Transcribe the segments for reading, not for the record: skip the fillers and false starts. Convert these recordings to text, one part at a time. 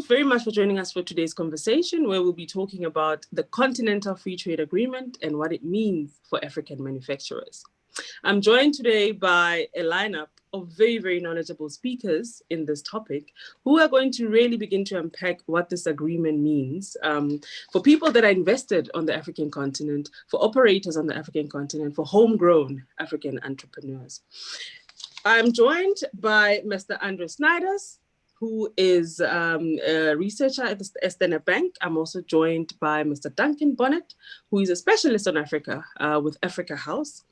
very much for joining us for today's conversation, where we'll be talking about the Continental Free Trade Agreement and what it means for African manufacturers. I'm joined today by a lineup of very, very knowledgeable speakers in this topic who are going to really begin to unpack what this agreement means for people that are invested on the African continent, for operators on the African continent, for homegrown African entrepreneurs. I'm joined by Mr. Andre Snijders, who is a researcher at the Standard Bank. I'm also joined by Mr. Duncan Bonnet, who is a specialist on Africa with Africa House.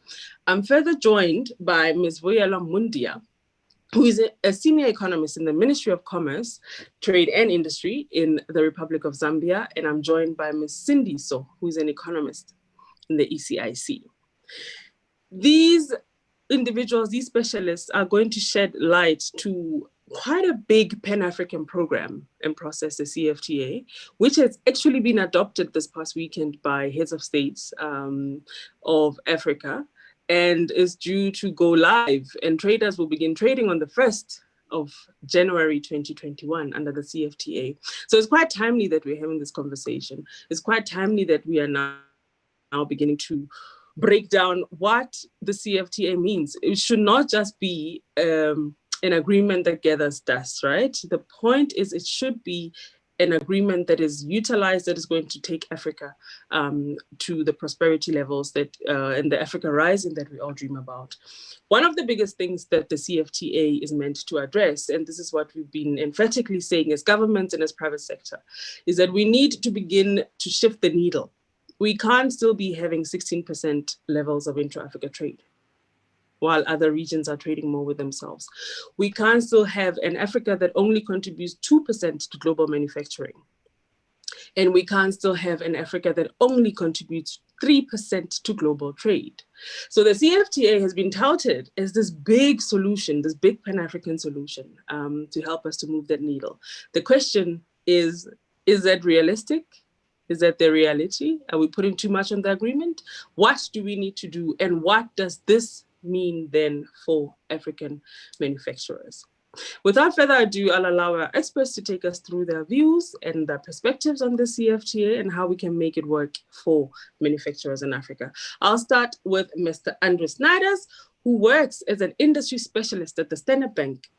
I'm further joined by Ms. Vuyelwa Mundia, who is a senior economist in the Ministry of Commerce, Trade and Industry in the Republic of Zambia. And I'm joined by Ms. Cindy So, who is an economist in the ECIC. These individuals, these specialists are going to shed light to quite a big Pan-African program and process, the CFTA, which has actually been adopted this past weekend by heads of states of Africa and is due to go live. And traders will begin trading on the 1st of January 2021 under the CFTA. So it's quite timely that we're having this conversation. It's quite timely that we are now beginning to break down what the CFTA means. It should not just be an agreement that gathers dust, right? The point is it should be an agreement that is utilized, that is going to take Africa to the prosperity levels that and the Africa rising that we all dream about. One of the biggest things that the CFTA is meant to address, and this is what we've been emphatically saying as governments and as private sector, is that we need to begin to shift the needle. We can't still be having 16% levels of intra-Africa trade while other regions are trading more with themselves. We can't still have an Africa that only contributes 2% to global manufacturing. And we can't still have an Africa that only contributes 3% to global trade. So the CFTA has been touted as this big solution, this big Pan-African solution to help us to move that needle. The question is that realistic? Is that the reality? Are we putting too much on the agreement? What do we need to do? And what does this mean then for African manufacturers? Without further ado, I'll allow our experts to take us through their views and their perspectives on the CFTA and how we can make it work for manufacturers in Africa. I'll start with Mr. Andre Snijders, who works as an industry specialist at the Standard Bank.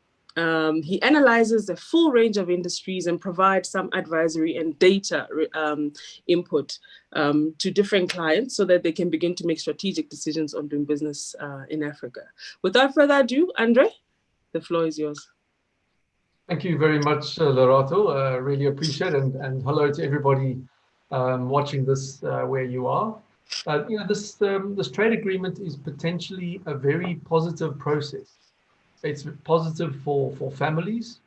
He analyzes a full range of industries and provides some advisory and data input to different clients so that they can begin to make strategic decisions on doing business in Africa. Without further ado, Andre, the floor is yours. Thank you very much, Lorato. Really appreciate it. And hello to everybody watching this where you are. This trade agreement is potentially a very positive process. It's positive for families,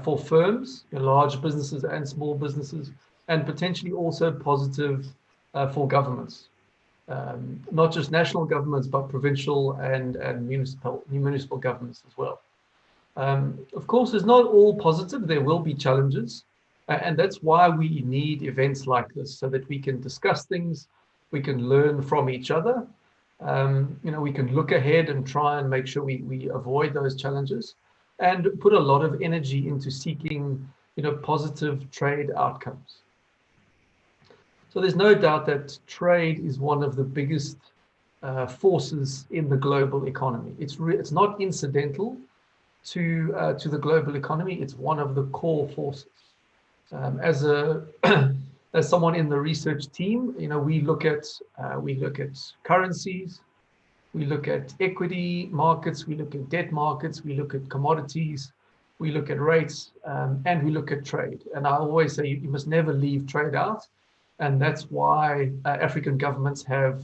for firms, large businesses and small businesses, and potentially also positive for governments, not just national governments, but provincial and municipal governments as well. Of course, it's not all positive. There will be challenges, and that's why we need events like this, so that we can discuss things, we can learn from each other. We can look ahead and try and make sure we avoid those challenges and put a lot of energy into seeking, positive trade outcomes. So there's no doubt that trade is one of the biggest forces in the global economy. It's not incidental to the global economy. It's one of the core forces. As someone in the research team, we look at currencies, we look at equity markets, we look at debt markets, we look at commodities, we look at rates, and we look at trade. And I always say you must never leave trade out, and that's why African governments have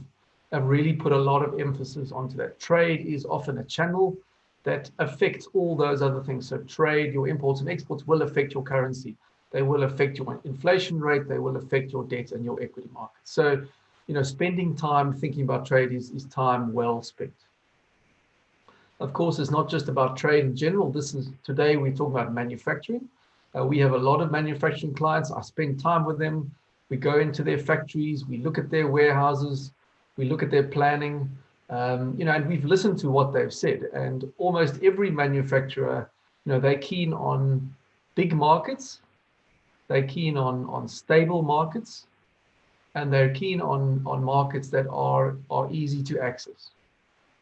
really put a lot of emphasis onto that. Trade is often a channel that affects all those other things. So trade, your imports and exports will affect your currency. They will affect your inflation rate. They will affect your debt and your equity market. So, spending time thinking about trade is time well spent. Of course, it's not just about trade in general. Today we're talking about manufacturing. We have a lot of manufacturing clients. I spend time with them. We go into their factories. We look at their warehouses. We look at their planning. And we've listened to what they've said. And almost every manufacturer, they're keen on big markets, they're keen on stable markets, and they're keen on markets that are easy to access.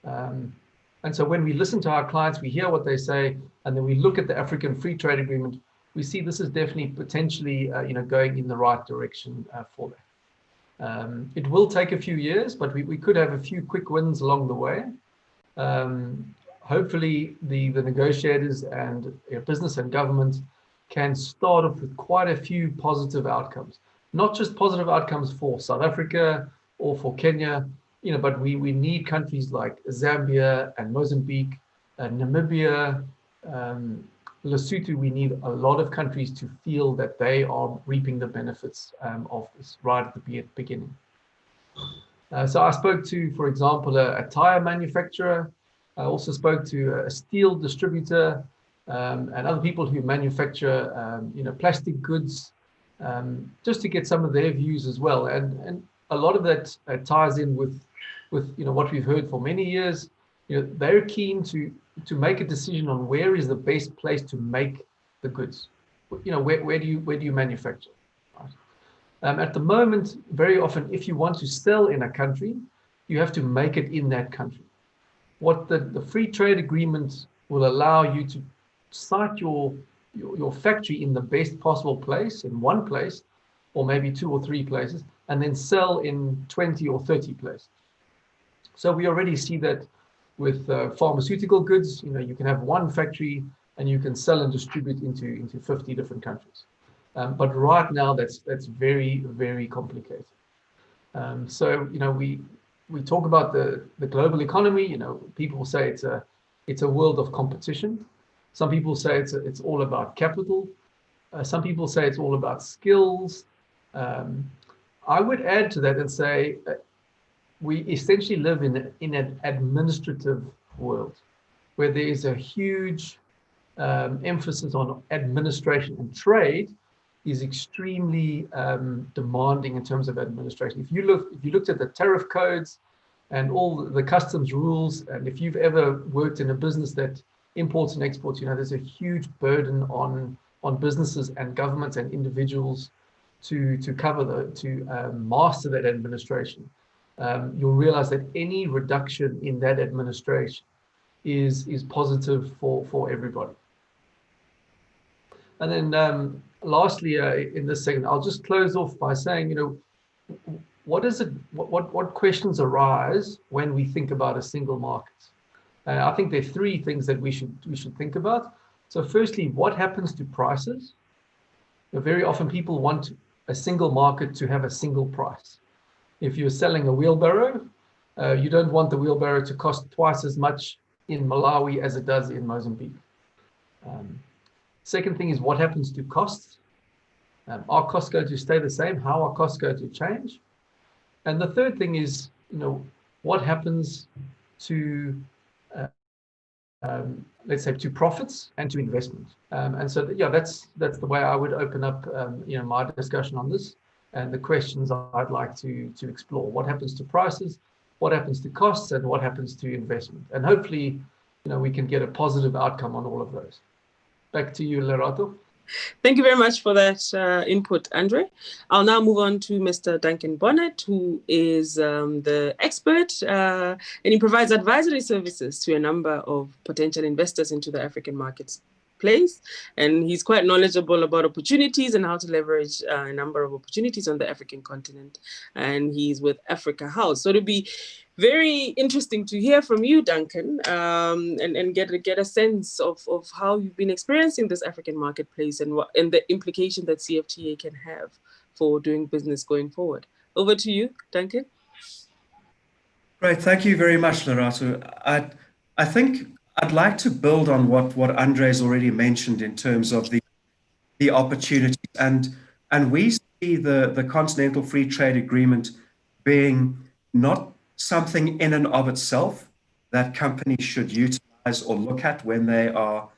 And so when we listen to our clients, we hear what they say, and then we look at the African Free Trade Agreement, we see this is definitely potentially going in the right direction for them. It will take a few years, but we could have a few quick wins along the way. Hopefully the negotiators and business and government can start off with quite a few positive outcomes, not just positive outcomes for South Africa or for Kenya, but we need countries like Zambia and Mozambique and Namibia, Lesotho. We need a lot of countries to feel that they are reaping the benefits of this right at the beginning. So I spoke to, for example, a tire manufacturer. I also spoke to a steel distributor and other people who manufacture, plastic goods, just to get some of their views as well. And a lot of that ties in with what we've heard for many years. They're keen to make a decision on where is the best place to make the goods. Where do you manufacture? Right? At the moment, very often, if you want to sell in a country, you have to make it in that country. What the free trade agreement will allow you to site your factory in the best possible place, in one place, or maybe 2 or 3 places, and then sell in 20 or 30 places. So we already see that with pharmaceutical goods. You can have one factory and you can sell and distribute into 50 different countries. But right now, that's very, very complicated. So we talk about the global economy. People say it's a world of competition. Some people say it's all about capital. Some people say it's all about skills. I would add to that and say we essentially live in an administrative world where there is a huge emphasis on administration, and trade is extremely demanding in terms of administration. If you looked at the tariff codes and all the customs rules, and if you've ever worked in a business that imports and exports, there's a huge burden on businesses and governments and individuals to master that administration. You'll realize that any reduction in that administration is positive for everybody. And then lastly, in this segment, I'll just close off by saying, what questions arise when we think about a single market? I think there are 3 things that we should think about. So firstly, what happens to prices? Very often people want a single market to have a single price. If you're selling a wheelbarrow, you don't want the wheelbarrow to cost twice as much in Malawi as it does in Mozambique. Second thing is, what happens to costs? Are costs going to stay the same? How are costs going to change? And the third thing is, what happens to, let's say, to profits and to investment? And so, that's the way I would open up, my discussion on this, and the questions I'd like to explore. What happens to prices? What happens to costs? And what happens to investment? And hopefully, we can get a positive outcome on all of those. Back to you, Lerato. Thank you very much for that input, Andre. I'll now move on to Mr. Duncan Bonnet, who is the expert, and he provides advisory services to a number of potential investors into the African marketplace. And he's quite knowledgeable about opportunities and how to leverage a number of opportunities on the African continent. And he's with Africa House. So it'll be very interesting to hear from you, Duncan, and get a sense of how you've been experiencing this African marketplace and the implication that CFTA can have for doing business going forward. Over to you, Duncan. Great, thank you very much, Lerato. I think I'd like to build on what Andre's already mentioned in terms of the opportunities, and we see the Continental Free Trade Agreement being not something in and of itself that companies should utilize or look at when they are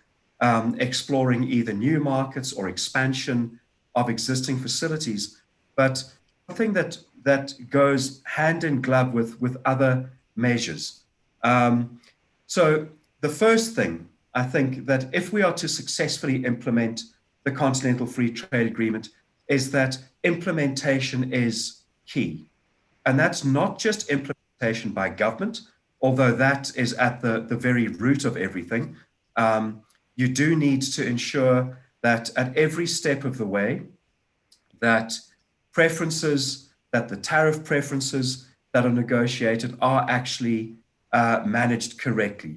exploring either new markets or expansion of existing facilities, but something that goes hand in glove with other measures. So the first thing, I think, that if we are to successfully implement the Continental Free Trade Agreement, is that implementation is key. And that's not just implementation by government, although that is at the very root of everything. You do need to ensure that at every step of the way, that the tariff preferences that are negotiated are actually managed correctly,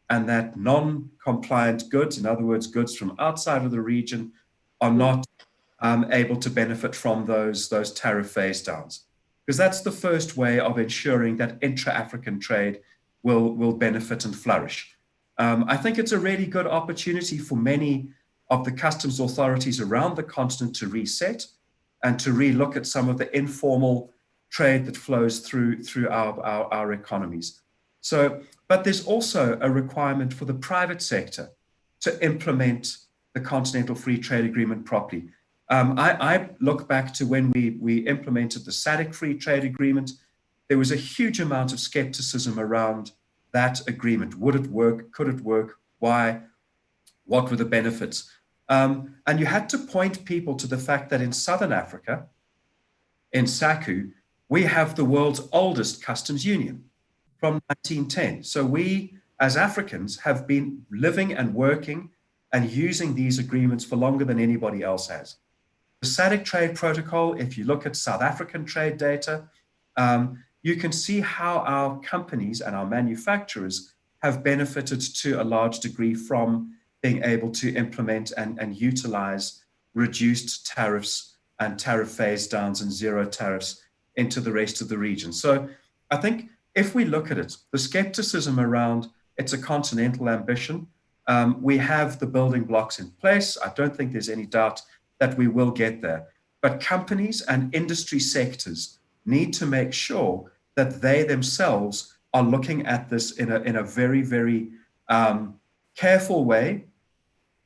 and that non-compliant goods, in other words, goods from outside of the region, are not able to benefit from those tariff phase downs. Because that's the first way of ensuring that intra-African trade will benefit and flourish. I think it's a really good opportunity for many of the customs authorities around the continent to reset and to relook at some of the informal trade that flows through our economies. So, but there's also a requirement for the private sector to implement the Continental Free Trade Agreement properly. I look back to when we implemented the SADC Free Trade Agreement. There was a huge amount of skepticism around that agreement. Would it work? Could it work? Why? What were the benefits? And you had to point people to the fact that in Southern Africa, in SACU, we have the world's oldest customs union from 1910. So we, as Africans, have been living and working and using these agreements for longer than anybody else has. The SADC trade protocol, if you look at South African trade data, you can see how our companies and our manufacturers have benefited to a large degree from being able to implement and utilize reduced tariffs and tariff phase downs and zero tariffs into the rest of the region. So I think if we look at it, the skepticism around it's a continental ambition, we have the building blocks in place. I don't think there's any doubt that we will get there. But companies and industry sectors need to make sure that they themselves are looking at this in a very, very careful way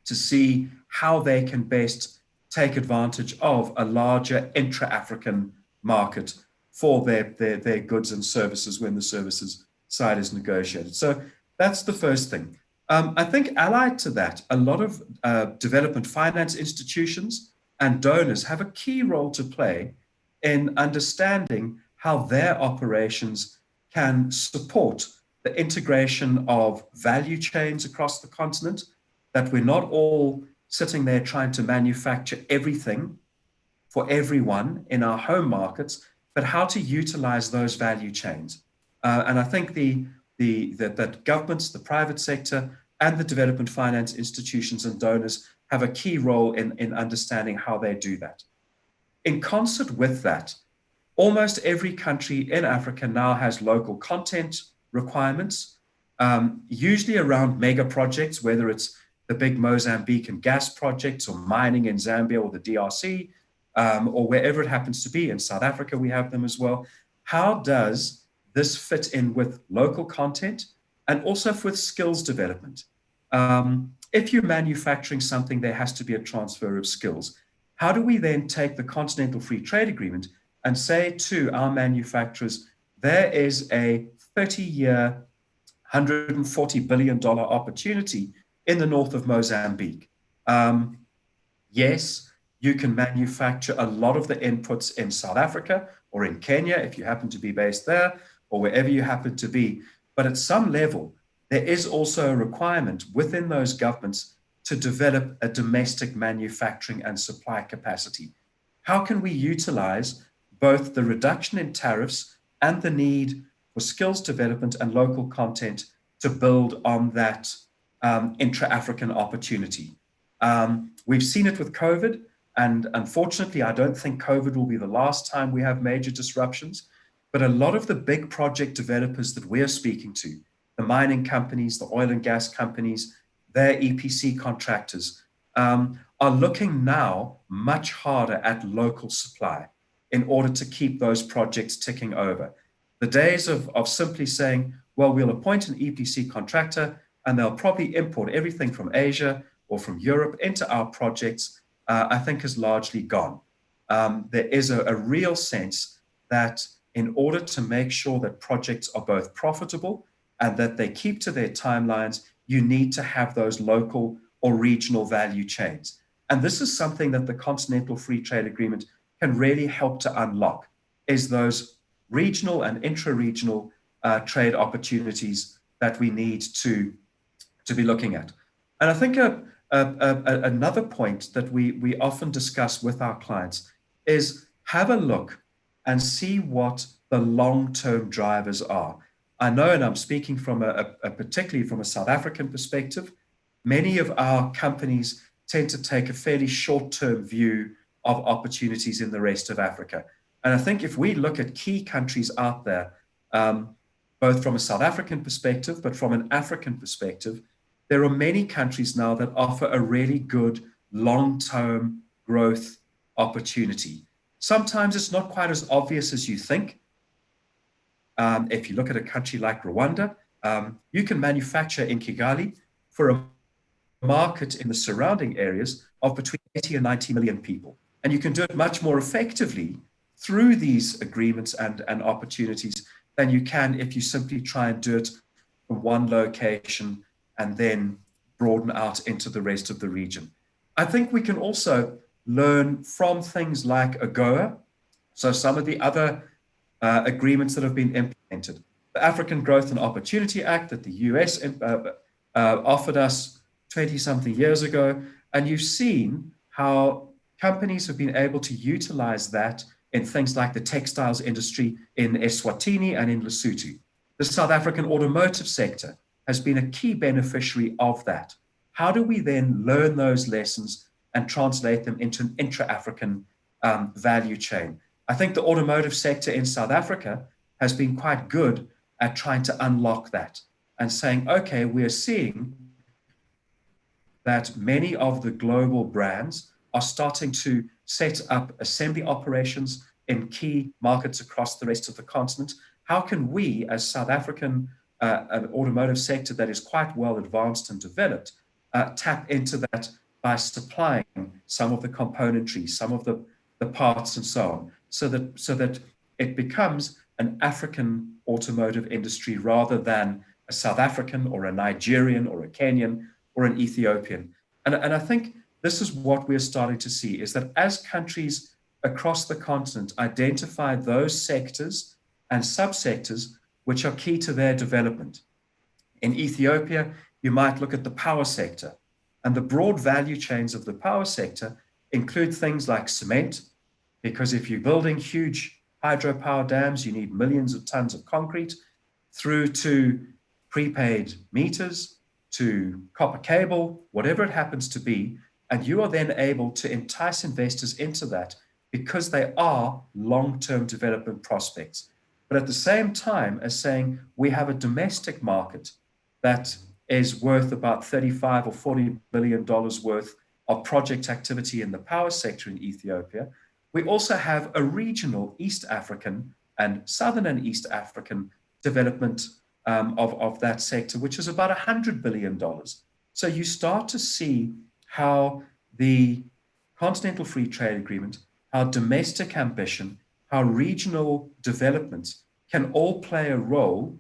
to see how they can best take advantage of a larger intra-African market for their goods and services when the services side is negotiated. So that's the first thing. I think allied to that, a lot of development finance institutions and donors have a key role to play in understanding how their operations can support the integration of value chains across the continent, that we're not all sitting there trying to manufacture everything for everyone in our home markets, but how to utilize those value chains. And I think that governments, the private sector, and the development finance institutions and donors have a key role in understanding how they do that. In concert with that, almost every country in Africa now has local content requirements, usually around mega projects, whether it's the big Mozambican gas projects or mining in Zambia or the DRC, or wherever it happens to be. In South Africa, we have them as well. How does this fit in with local content and also with skills development? If you're manufacturing something, there has to be a transfer of skills. How do we then take the Continental Free Trade Agreement and say to our manufacturers, there is a 30-year, $140 billion opportunity in the north of Mozambique. Yes, you can manufacture a lot of the inputs in South Africa or in Kenya, if you happen to be based there, or wherever you happen to be. But at some level, there is also a requirement within those governments to develop a domestic manufacturing and supply capacity. How can we utilize both the reduction in tariffs and the need for skills development and local content to build on that intra-African opportunity? We've seen it with COVID, and unfortunately, I don't think COVID will be the last time we have major disruptions, but a lot of the big project developers that we're speaking to, the mining companies, the oil and gas companies, their EPC contractors, are looking now much harder at local supply in order to keep those projects ticking over. The days of simply saying, well, we'll appoint an EPC contractor and they'll probably import everything from Asia or from Europe into our projects, I think is largely gone. There is a real sense that in order to make sure that projects are both profitable and that they keep to their timelines, you need to have those local or regional value chains. And this is something that the Continental Free Trade Agreement can really help to unlock, is those regional and intra-regional trade opportunities that we need to be looking at. And I think another point that we often discuss with our clients is have a look and see what the long-term drivers are. I know, and I'm speaking from particularly from a South African perspective, many of our companies tend to take a fairly short-term view of opportunities in the rest of Africa. And I think if we look at key countries out there, both from a South African perspective, but from an African perspective, there are many countries now that offer a really good long-term growth opportunity. Sometimes it's not quite as obvious as you think. If you look at a country like Rwanda, you can manufacture in Kigali for a market in the surrounding areas of between 80 and 90 million people. And you can do it much more effectively through these agreements and opportunities than you can if you simply try and do it from one location and then broaden out into the rest of the region. I think we can also learn from things like AGOA. So some of the other agreements that have been implemented. The African Growth and Opportunity Act that the US offered us 20-something years ago. And you've seen how companies have been able to utilize that in things like the textiles industry in Eswatini and in Lesotho. The South African automotive sector has been a key beneficiary of that. How do we then learn those lessons and translate them into an intra-African value chain? I think the automotive sector in South Africa has been quite good at trying to unlock that and saying, okay, we're seeing that many of the global brands are starting to set up assembly operations in key markets across the rest of the continent. How can we, as South African, an automotive sector that is quite well advanced and developed, tap into that by supplying some of the componentry, some of the parts and so on, so that it becomes an African automotive industry rather than a South African or a Nigerian or a Kenyan or an Ethiopian. And I think this is what we're starting to see, is that as countries across the continent identify those sectors and subsectors which are key to their development. In Ethiopia, you might look at the power sector, and the broad value chains of the power sector include things like cement, because if you're building huge hydropower dams, you need millions of tons of concrete, through to prepaid meters, to copper cable, whatever it happens to be. And you are then able to entice investors into that because they are long-term development prospects. But at the same time as saying we have a domestic market that is worth about $35 or $40 billion worth of project activity in the power sector in Ethiopia, we also have a regional East African and Southern and East African development of that sector, which is about $100 billion. So you start to see how the Continental Free Trade Agreement, how domestic ambition, how regional developments can all play a role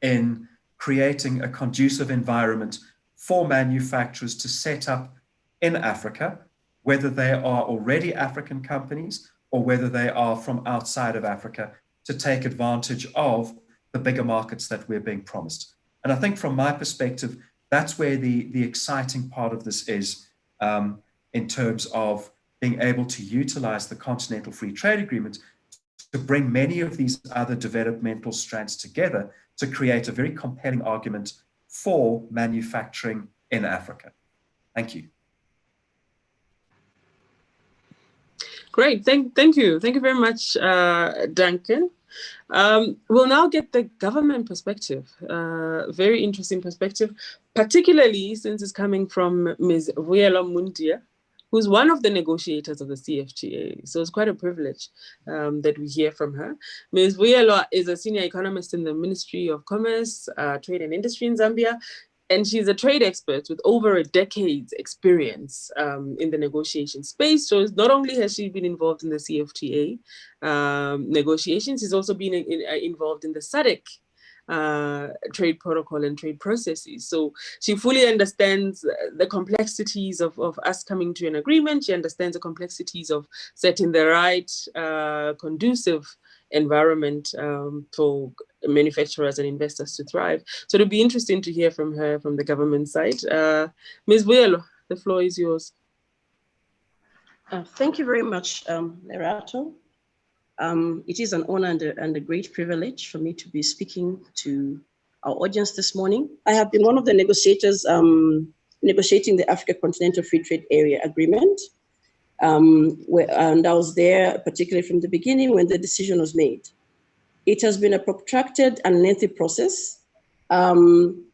in creating a conducive environment for manufacturers to set up in Africa, whether they are already African companies or whether they are from outside of Africa, to take advantage of the bigger markets that we're being promised. And I think from my perspective, that's where the exciting part of this is, in terms of being able to utilize the Continental Free Trade Agreement to bring many of these other developmental strands together to create a very compelling argument for manufacturing in Africa. Thank you. Great, thank you. Thank you very much, Duncan. We'll now get the government perspective, very interesting perspective, particularly since it's coming from Ms. Vuyelwa Mundia, who's one of the negotiators of the CFTA. So it's quite a privilege that we hear from her. Ms. Vuyelwa is a senior economist in the Ministry of Commerce, Trade and Industry in Zambia, and she's a trade expert with over a decade's experience in the negotiation space. So not only has she been involved in the CFTA negotiations, she's also been involved in the SADC trade protocol and trade processes. So she fully understands the complexities of us coming to an agreement. She understands the complexities of setting the right conducive environment for manufacturers and investors to thrive. So it'll be interesting to hear from her from the government side. Ms. Vuyelo, the floor is yours. Thank you very much, Lerato. It is an honor and a great privilege for me to be speaking to our audience this morning. I have been one of the negotiators negotiating the Africa Continental Free Trade Area Agreement. And I was there particularly from the beginning when the decision was made. It has been a protracted and lengthy process. And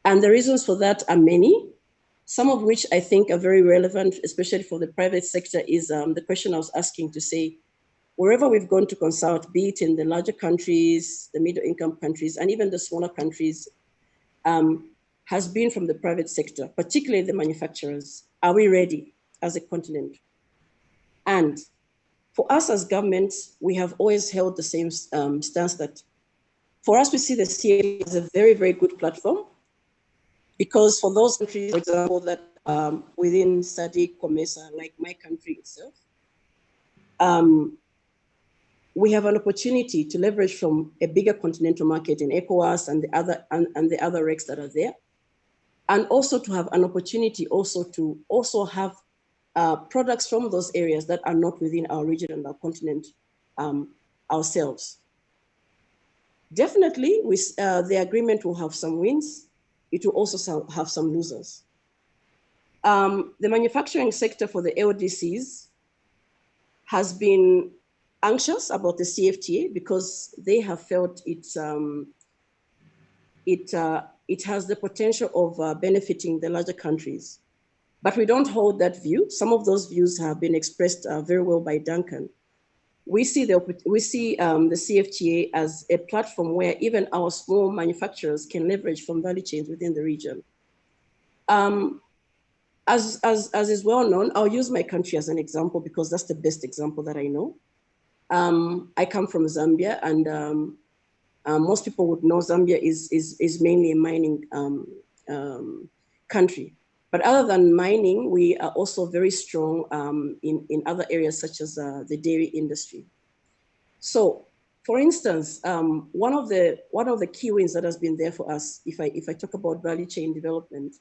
the reasons for that are many, some of which I think are very relevant, especially for the private sector, is the question I was asking to say, wherever we've gone to consult, be it in the larger countries, the middle income countries, and even the smaller countries, has been from the private sector, particularly the manufacturers. Are we ready as a continent? And for us as governments, we have always held the same stance that for us, we see the CFTA as a very, very good platform, because for those countries, for example, that within SADC, COMESA, like my country itself, we have an opportunity to leverage from a bigger continental market in ECOWAS and the other regs that are there, and also to have an opportunity to have products from those areas that are not within our region and our continent ourselves. Definitely, the agreement will have some wins. It will also have some losers. The manufacturing sector for the LDCs has been anxious about the CFTA because they have felt it has the potential of benefiting the larger countries. But we don't hold that view. Some of those views have been expressed very well by Duncan. We see the CFTA as a platform where even our small manufacturers can leverage from value chains within the region. As is well known, I'll use my country as an example because that's the best example that I know. I come from Zambia, and most people would know Zambia is mainly a mining country. But other than mining, we are also very strong in other areas such as the dairy industry. So, for instance, one of the key wins that has been there for us, if I talk about value chain development,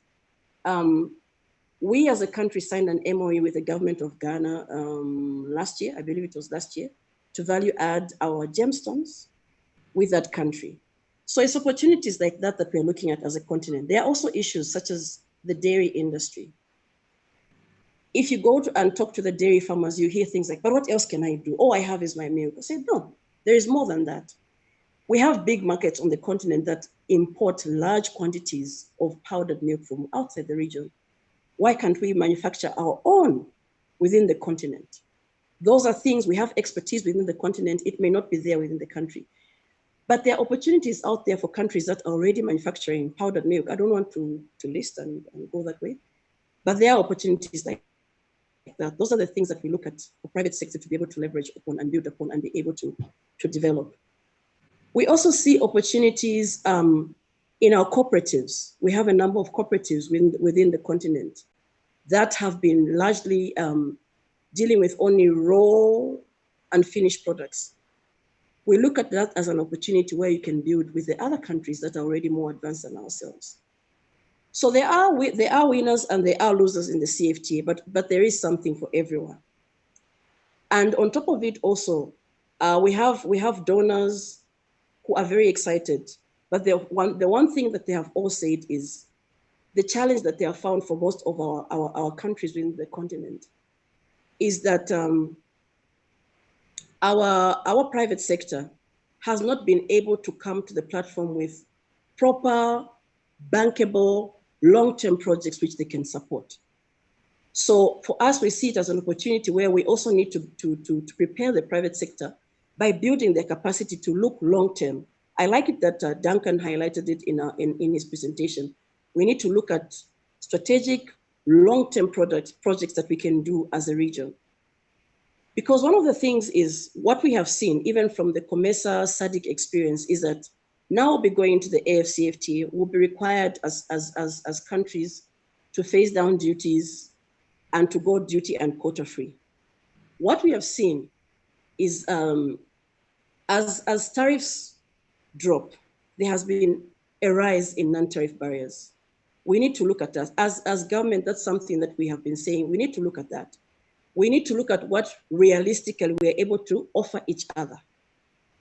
we as a country signed an MOU with the government of Ghana last year, I believe it was last year, to value add our gemstones with that country. So it's opportunities like that that we're looking at as a continent. There are also issues such as the dairy industry. If you go and talk to the dairy farmers, you hear things like, but what else can I do? All I have is my milk. I say, no, there is more than that. We have big markets on the continent that import large quantities of powdered milk from outside the region. Why can't we manufacture our own within the continent? Those are things, we have expertise within the continent. It may not be there within the country. But there are opportunities out there for countries that are already manufacturing powdered milk. I don't want to list and go that way, but there are opportunities like that. Those are the things that we look at for private sector to be able to leverage upon and build upon and be able to develop. We also see opportunities in our cooperatives. We have a number of cooperatives within the continent that have been largely dealing with only raw and finished products. We look at that as an opportunity where you can build with the other countries that are already more advanced than ourselves. So there are winners and there are losers in the CFTA, but there is something for everyone. And on top of it also, we have donors who are very excited. But the one thing that they have all said is the challenge that they have found for most of our countries within the continent is that our private sector has not been able to come to the platform with proper, bankable, long-term projects which they can support. So for us, we see it as an opportunity where we also need to prepare the private sector by building their capacity to look long-term. I like it that Duncan highlighted it in his presentation. We need to look at strategic, long-term projects that we can do as a region. Because one of the things is what we have seen, even from the COMESA SADC experience, is that Now we'll be going to the AFCFTA. We'll be required as countries to phase down duties and to go duty and quota free. What we have seen is as tariffs drop, there has been a rise in non-tariff barriers. We need to look at that. As government, that's something that we have been saying. We need to look at that. We need to look at what realistically we're able to offer each other.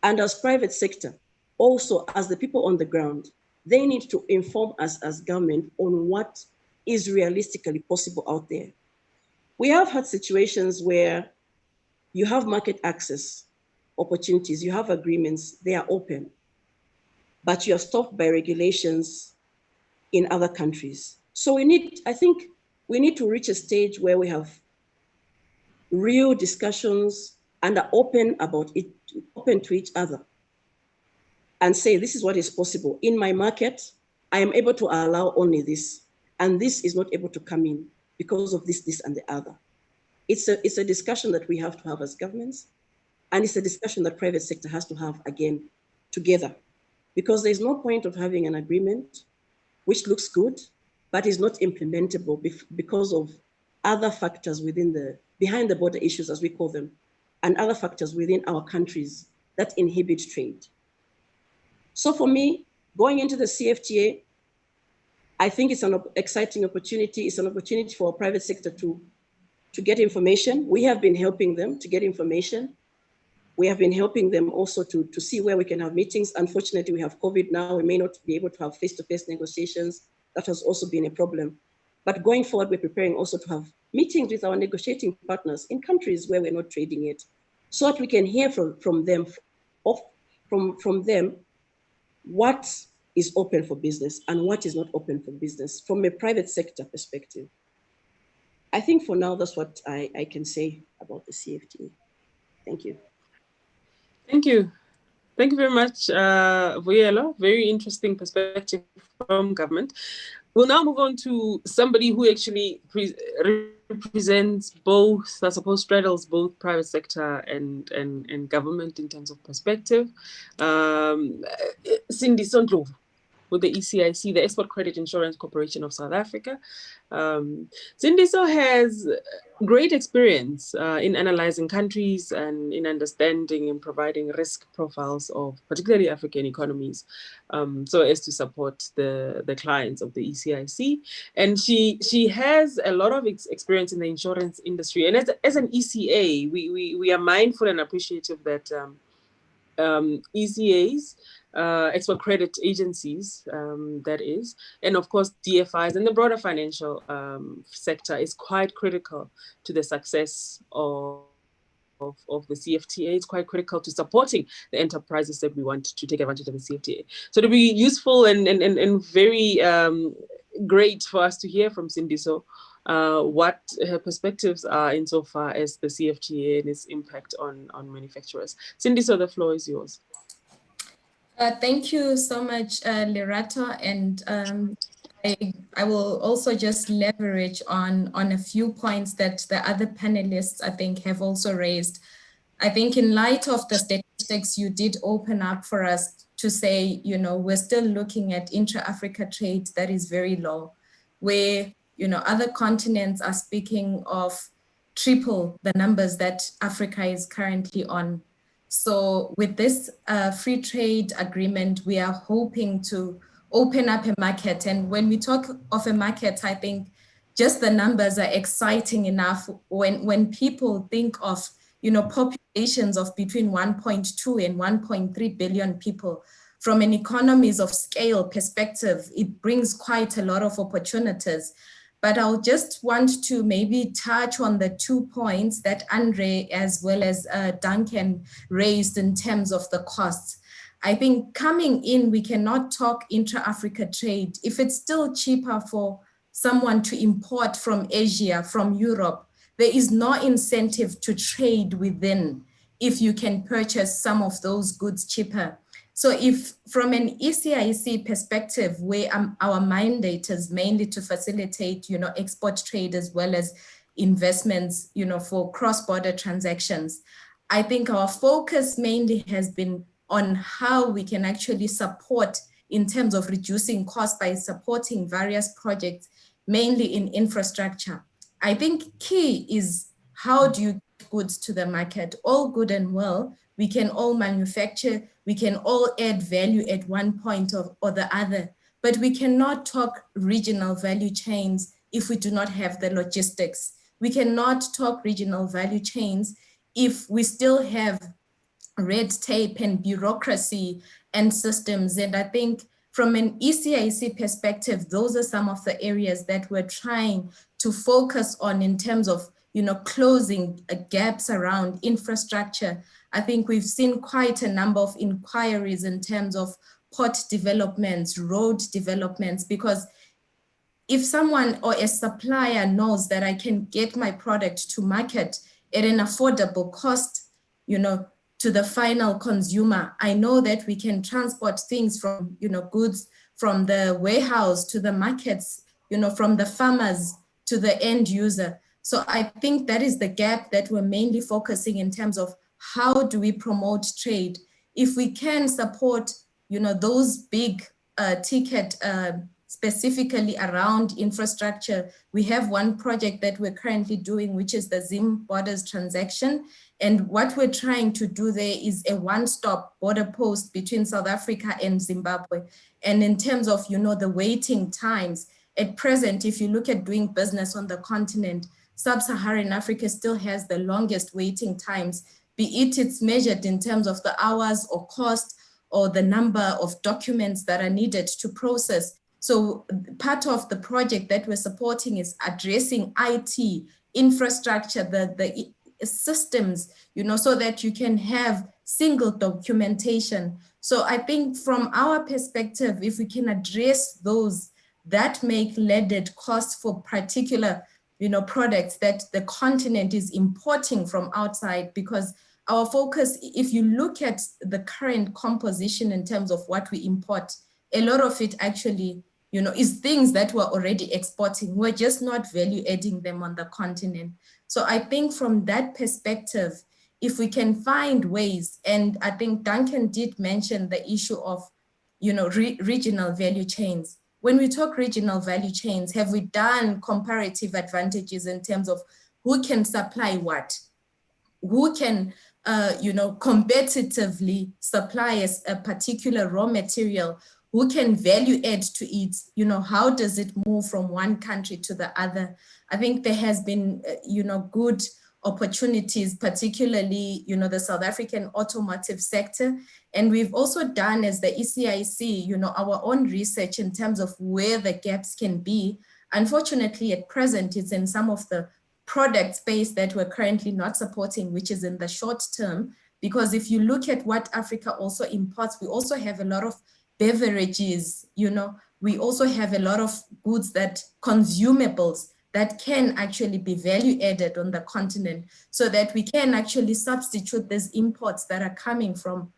And as private sector, also as the people on the ground, they need to inform us as government on what is realistically possible out there. We have had situations where you have market access opportunities, you have agreements, they are open, but you are stopped by regulations in other countries. So I think we need to reach a stage where we have real discussions and are open about it, open to each other, and say, this is what is possible. In my market, I am able to allow only this, and this is not able to come in because of this, this, and the other. It's a discussion that we have to have as governments, and it's a discussion that private sector has to have again together, because there's no point of having an agreement which looks good, but is not implementable because of other factors behind the border issues, as we call them, and other factors within our countries that inhibit trade. So for me, going into the CFTA, I think it's an exciting opportunity. It's an opportunity for our private sector to get information. We have been helping them to get information. We have been helping them also to see where we can have meetings. Unfortunately, we have COVID now. We may not be able to have face-to-face negotiations. That has also been a problem. But going forward, we're preparing also to have meetings with our negotiating partners in countries where we're not trading yet, so that we can hear from them what is open for business and what is not open for business from a private sector perspective. I think for now, that's what I can say about the CFTA. Thank you. Thank you. Thank you very much, Vuyelwa. Very interesting perspective from government. We'll now move on to somebody who actually represents both, I suppose, straddles both private sector and government in terms of perspective. Cindy Sondlovu with the ECIC, the Export Credit Insurance Corporation of South Africa. Cindy has great experience in analyzing countries and in understanding and providing risk profiles of particularly African economies, so as to support the clients of the ECIC. And she has a lot of experience in the insurance industry. And as an ECA, we are mindful and appreciative that ECAs, export credit agencies, that is, and of course DFIs and the broader financial sector is quite critical to the success of the CFTA. It's quite critical to supporting the enterprises that we want to take advantage of the CFTA. So it'll be useful and very great for us to hear from Cindy. So what her perspectives are insofar as the CFTA and its impact on manufacturers. Cindy, so the floor is yours. Thank you so much, Lerato, and I will also just leverage on a few points that the other panelists, I think, have also raised. I think in light of the statistics you did open up for us to say, you know, we're still looking at intra-Africa trade that is very low, where, you know, other continents are speaking of triple the numbers that Africa is currently on. So with this free trade agreement, we are hoping to open up a market. And when we talk of a market, I think just the numbers are exciting enough when people think of, you know, populations of between 1.2 and 1.3 billion people. From an economies of scale perspective, it brings quite a lot of opportunities. But I'll just want to maybe touch on the 2 points that Andre as well as Duncan raised in terms of the costs. I think coming in, we cannot talk intra-Africa trade. If it's still cheaper for someone to import from Asia, from Europe, there is no incentive to trade within if you can purchase some of those goods cheaper. So if from an ECIC perspective, where our mandate is mainly to facilitate, you know, export trade as well as investments, you know, for cross-border transactions, I think our focus mainly has been on how we can actually support in terms of reducing costs by supporting various projects, mainly in infrastructure. I think key is how do you get goods to the market? All good and well, we can all manufacture, we can all add value at one point or the other, but we cannot talk regional value chains if we do not have the logistics. We cannot talk regional value chains if we still have red tape and bureaucracy and systems. And I think from an ECIC perspective, those are some of the areas that we're trying to focus on in terms of, closing gaps around infrastructure. I think we've seen quite a number of inquiries in terms of port developments, road developments, because if someone or a supplier knows that I can get my product to market at an affordable cost, to the final consumer, I know that we can transport things from, goods from the warehouse to the markets, from the farmers to the end user. So I think that is the gap that we're mainly focusing in terms of how do we promote trade. If we can support, those big ticket specifically around infrastructure, we have one project that we're currently doing, which is the Zim borders transaction. And what we're trying to do there is a one-stop border post between South Africa and Zimbabwe. And in terms of, the waiting times, at present, if you look at doing business on the continent, Sub-Saharan Africa still has the longest waiting times, be it's measured in terms of the hours or cost or the number of documents that are needed to process. So part of the project that we're supporting is addressing IT, infrastructure, the systems, so that you can have single documentation. So I think from our perspective, if we can address those that make landed costs for particular, products that the continent is importing from outside, because our focus, if you look at the current composition in terms of what we import, a lot of it actually, is things that we're already exporting. We're just not value adding them on the continent. So I think from that perspective, if we can find ways, and I think Duncan did mention the issue of, regional value chains. When we talk regional value chains, have we done comparative advantages in terms of who can supply what? Who can, competitively supply a particular raw material? Who can value add to it? How does it move from one country to the other? I think there has been, good opportunities, particularly, the South African automotive sector. And we've also done as the ECIC, our own research in terms of where the gaps can be. Unfortunately, at present, it's in some of the product space that we're currently not supporting, which is in the short term. Because if you look at what Africa also imports, we also have a lot of beverages, we also have a lot of goods that consumables that can actually be value added on the continent, so that we can actually substitute these imports that are coming from,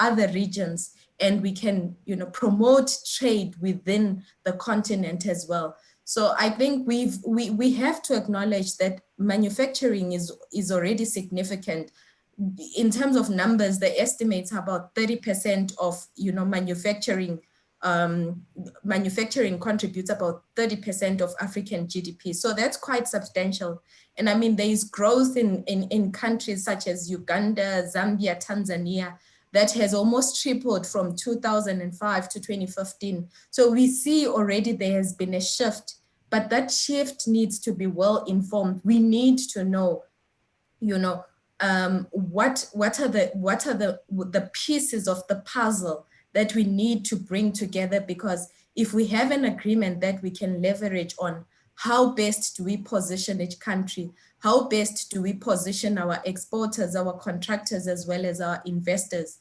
other regions, and we can, promote trade within the continent as well. So I think we have to acknowledge that manufacturing is already significant. In terms of numbers, the estimates are about 30% of, manufacturing contributes about 30% of African GDP. So that's quite substantial. And I mean, there is growth in countries such as Uganda, Zambia, Tanzania, that has almost tripled from 2005 to 2015. So we see already there has been a shift, but that shift needs to be well informed. We need to know, what are the pieces of the puzzle that we need to bring together, because if we have an agreement that we can leverage on, how best do we position each country? How best do we position our exporters, our contractors, as well as our investors?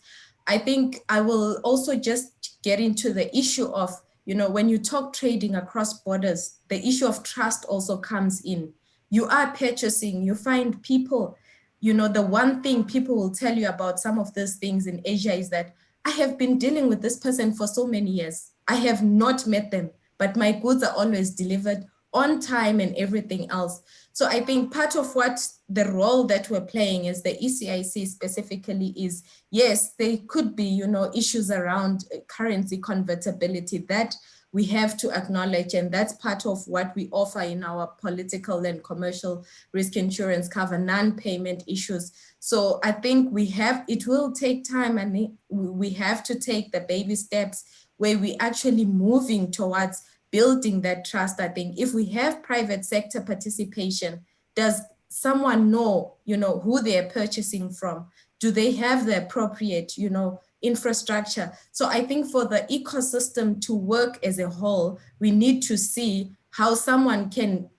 I think I will also just get into the issue of, when you talk trading across borders, the issue of trust also comes in. You are purchasing, you find people, the one thing people will tell you about some of these things in Asia is that I have been dealing with this person for so many years. I have not met them, but my goods are always delivered on time and everything else. So I think part of what the role that we're playing as the ECIC specifically is, yes, there could be, you know, issues around currency convertibility that we have to acknowledge, and that's part of what we offer in our political and commercial risk insurance cover, non-payment issues. So I think it will take time, and we have to take the baby steps where we actually moving towards building that trust. I think if we have private sector participation, does someone know, you know, who they're purchasing from? Do they have the appropriate, you know, infrastructure? So I think for the ecosystem to work as a whole, we need to see how someone can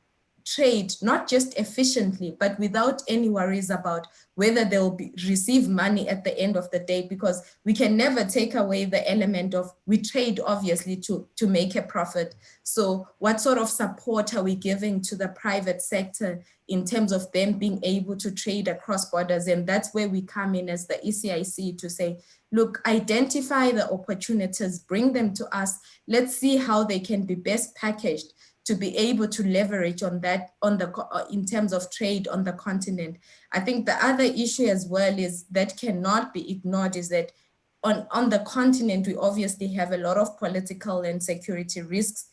trade, not just efficiently, but without any worries about whether they'll receive money at the end of the day, because we can never take away the element of we trade obviously to make a profit. So what sort of support are we giving to the private sector in terms of them being able to trade across borders? And that's where we come in as the ECIC to say, look, identify the opportunities, bring them to us. Let's see how they can be best packaged to be able to leverage on that in terms of trade on the continent. I think the other issue as well is that cannot be ignored is that on the continent, we obviously have a lot of political and security risks.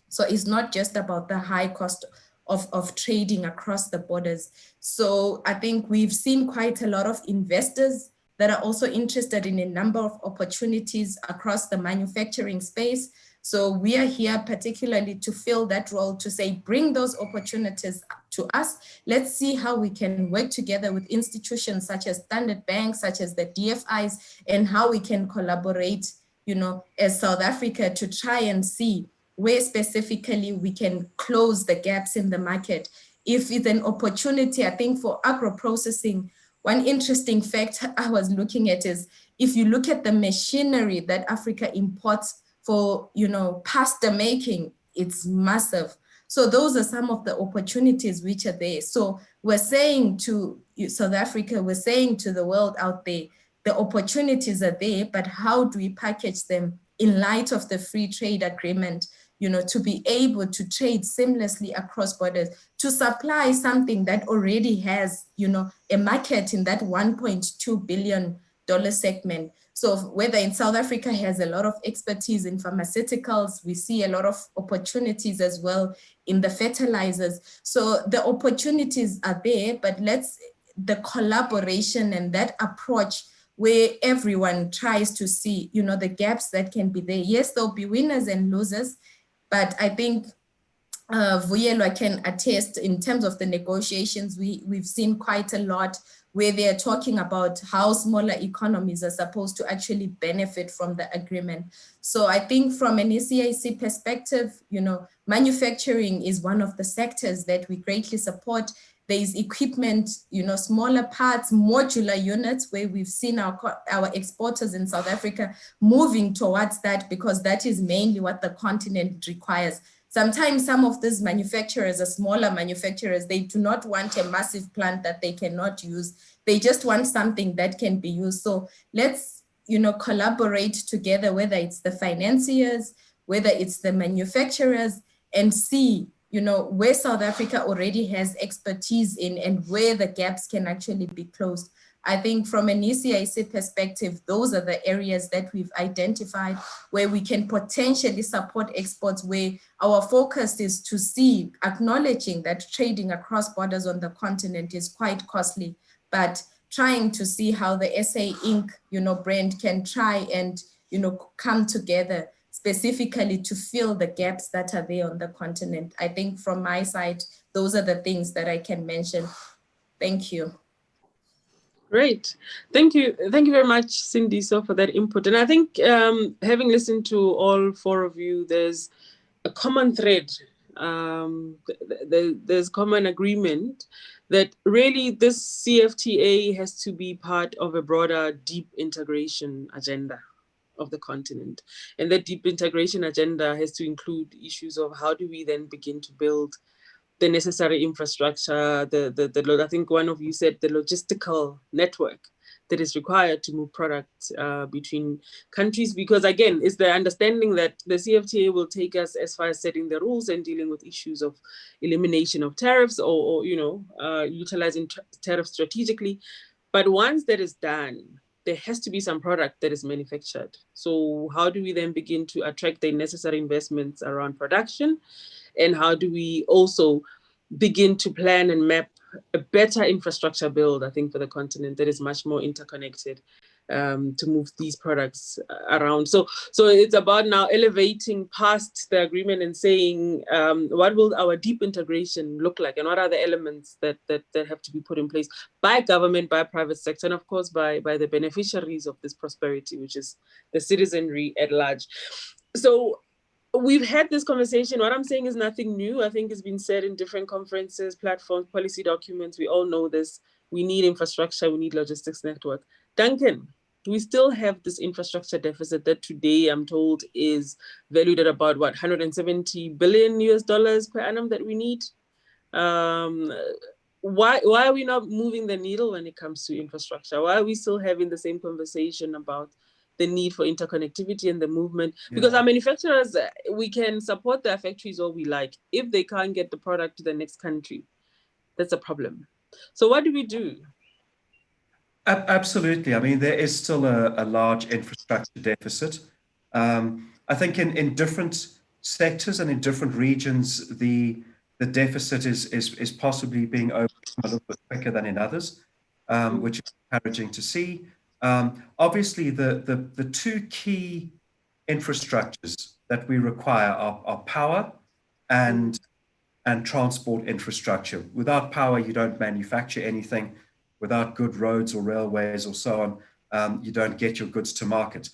So it's not just about the high cost of trading across the borders. So I think we've seen quite a lot of investors that are also interested in a number of opportunities across the manufacturing space. So we are here particularly to fill that role, to say, bring those opportunities to us. Let's see how we can work together with institutions such as Standard Bank, such as the DFIs, and how we can collaborate, you know, as South Africa to try and see where specifically we can close the gaps in the market. If it's an opportunity, I think for agro-processing, one interesting fact I was looking at is if you look at the machinery that Africa imports for, you know, pasta making, it's massive. So those are some of the opportunities which are there. So we're saying to South Africa, we're saying to the world out there, the opportunities are there, but how do we package them in light of the free trade agreement, you know, to be able to trade seamlessly across borders, to supply something that already has, you know, a market in that $1.2 billion segment. So whether in South Africa has a lot of expertise in pharmaceuticals, we see a lot of opportunities as well in the fertilizers. So the opportunities are there, but the collaboration and that approach where everyone tries to see, you know, the gaps that can be there. Yes, there'll be winners and losers, but I think Vuyelwa can attest in terms of the negotiations, we've seen quite a lot where they're talking about how smaller economies are supposed to actually benefit from the agreement. So I think from an ECIC perspective, you know, manufacturing is one of the sectors that we greatly support. There is equipment, you know, smaller parts, modular units, where we've seen our exporters in South Africa moving towards that, because that is mainly what the continent requires. Sometimes some of these manufacturers are smaller manufacturers. They do not want a massive plant that they cannot use. They just want something that can be used. So let's, you know, collaborate together, whether it's the financiers, whether it's the manufacturers, and see, you know, where South Africa already has expertise in and where the gaps can actually be closed. I think from an ECIC perspective, those are the areas that we've identified where we can potentially support exports, where our focus is to see, acknowledging that trading across borders on the continent is quite costly, but trying to see how the SA Inc., you know, brand can try and, you know, come together specifically to fill the gaps that are there on the continent. I think from my side, those are the things that I can mention. Thank you. Great. Thank you. Thank you very much, Sindiso, for that input. And I think having listened to all four of you, there's a common thread. There's common agreement that really this CFTA has to be part of a broader deep integration agenda of the continent. And that deep integration agenda has to include issues of how do we then begin to build the necessary infrastructure, I think one of you said the logistical network that is required to move products between countries. Because again, it's the understanding that the CFTA will take us as far as setting the rules and dealing with issues of elimination of tariffs or utilizing tariffs strategically. But once that is done, there has to be some product that is manufactured. So how do we then begin to attract the necessary investments around production? And how do we also begin to plan and map a better infrastructure build, I think, for the continent that is much more interconnected to move these products around. So it's about now elevating past the agreement and saying, what will our deep integration look like? And what are the elements that have to be put in place by government, by private sector, and of course, by the beneficiaries of this prosperity, which is the citizenry at large. So we've had this conversation. What I'm saying is nothing new. I think it's been said in different conferences, platforms, policy documents. We all know this. We need infrastructure. We need logistics network. Duncan, we still have this infrastructure deficit that today I'm told is valued at about what, 170 billion US dollars per annum that we need. Why are we not moving the needle when it comes to infrastructure? Why are we still having the same conversation about the need for interconnectivity and the movement? Because our manufacturers, we can support their factories all we like. If they can't get the product to the next country, that's a problem. So what do we do? Absolutely. I mean, there is still a large infrastructure deficit. I think in different sectors and in different regions, the deficit is possibly being overcome a little bit quicker than in others, which is encouraging to see. Obviously, the two key infrastructures that we require are power and transport infrastructure. Without power, you don't manufacture anything. Without good roads or railways or so on, you don't get your goods to market.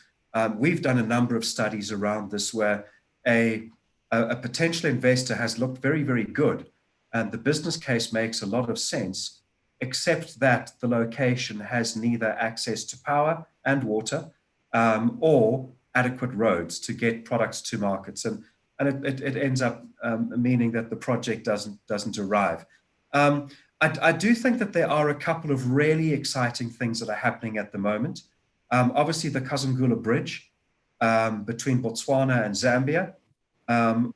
We've done a number of studies around this where a potential investor has looked very, very good, and the business case makes a lot of sense, except that the location has neither access to power and water or adequate roads to get products to markets. And it ends up meaning that the project doesn't arrive. I do think that there are a couple of really exciting things that are happening at the moment. Obviously, the Kazungula Bridge between Botswana and Zambia,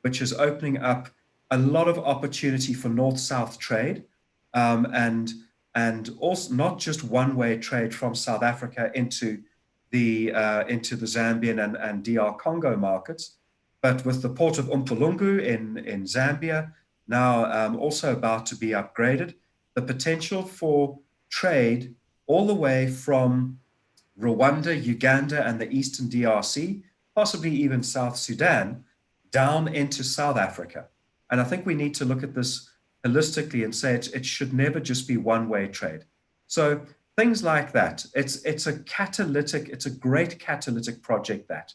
which is opening up a lot of opportunity for north-south trade, and also not just one-way trade from South Africa into the Zambian and DR Congo markets, but with the port of Umpulungu in Zambia now also about to be upgraded, the potential for trade all the way from Rwanda, Uganda, and the Eastern DRC, possibly even South Sudan, down into South Africa. And I think we need to look at this holistically and say it should never just be one-way trade. So things like that, it's a great catalytic project that,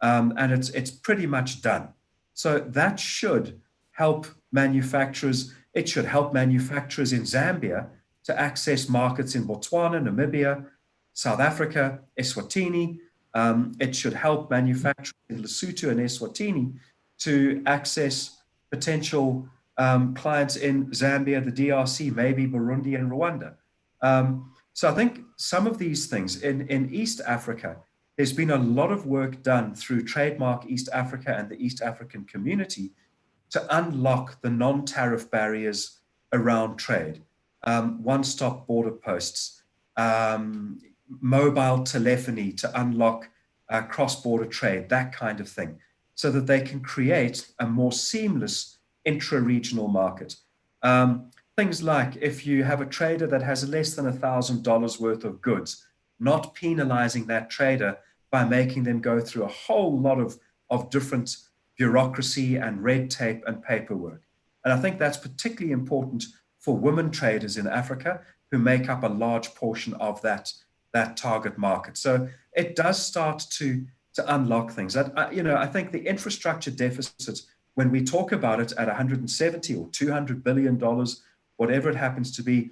and it's pretty much done. So that should help manufacturers. It should help manufacturers in Zambia to access markets in Botswana, Namibia, South Africa, Eswatini. It should help manufacturers in Lesotho and Eswatini to access potential clients in Zambia, the DRC, maybe Burundi and Rwanda. So I think some of these things in East Africa, there's been a lot of work done through Trademark East Africa and the East African community to unlock the non-tariff barriers around trade, one-stop border posts, mobile telephony to unlock cross-border trade, that kind of thing, so that they can create a more seamless intra-regional market. Things like if you have a trader that has less than $1,000 worth of goods, not penalizing that trader by making them go through a whole lot of different bureaucracy and red tape and paperwork. And I think that's particularly important for women traders in Africa who make up a large portion of that target market. So it does start to unlock things. I think the infrastructure deficit, when we talk about it at 170 or $200 billion, whatever it happens to be,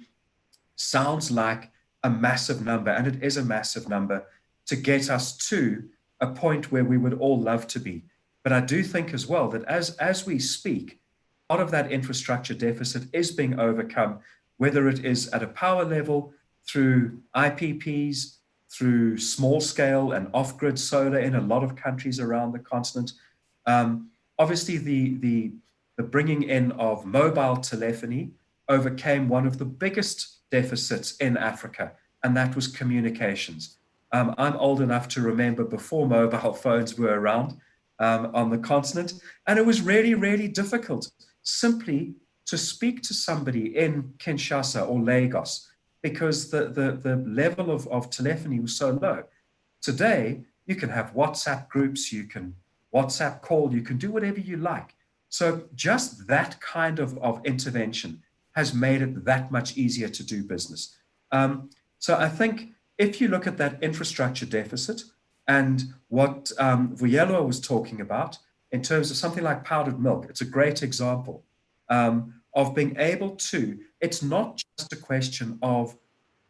sounds like a massive number, and it is a massive number to get us to a point where we would all love to be. But I do think as well that as we speak, part of that infrastructure deficit is being overcome, whether it is at a power level through IPPs, through small scale and off-grid solar in a lot of countries around the continent. Obviously, the bringing in of mobile telephony overcame one of the biggest deficits in Africa, and that was communications. I'm old enough to remember before mobile phones were around on the continent, and it was really, really difficult simply to speak to somebody in Kinshasa or Lagos because the level of telephony was so low. Today, you can have WhatsApp groups, you can WhatsApp call, you can do whatever you like. So just that kind of intervention has made it that much easier to do business. So I think if you look at that infrastructure deficit and what Vuyelwa was talking about in terms of something like powdered milk, it's a great example of being able to, it's not just a question of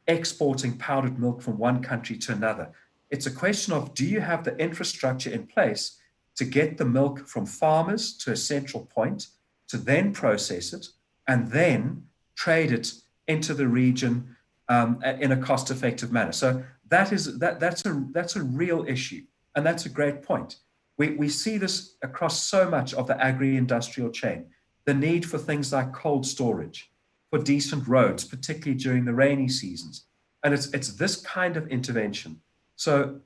exporting powdered milk from one country to another. It's a question of, do you have the infrastructure in place to get the milk from farmers to a central point, to then process it, and then trade it into the region in a cost-effective manner. So that's a real issue, and that's a great point. We see this across so much of the agri-industrial chain, the need for things like cold storage, for decent roads, particularly during the rainy seasons. And it's this kind of intervention. So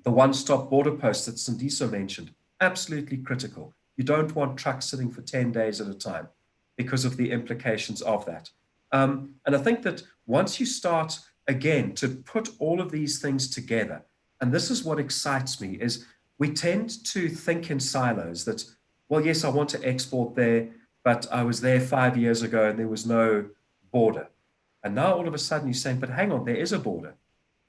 the one-stop border post that Sindiso mentioned, absolutely critical. You don't want trucks sitting for 10 days at a time because of the implications of that. And I think that once you start, again, to put all of these things together, and this is what excites me, is we tend to think in silos that, well, yes, I want to export there, but I was there 5 years ago and there was no border. And now all of a sudden you're saying, but hang on, there is a border.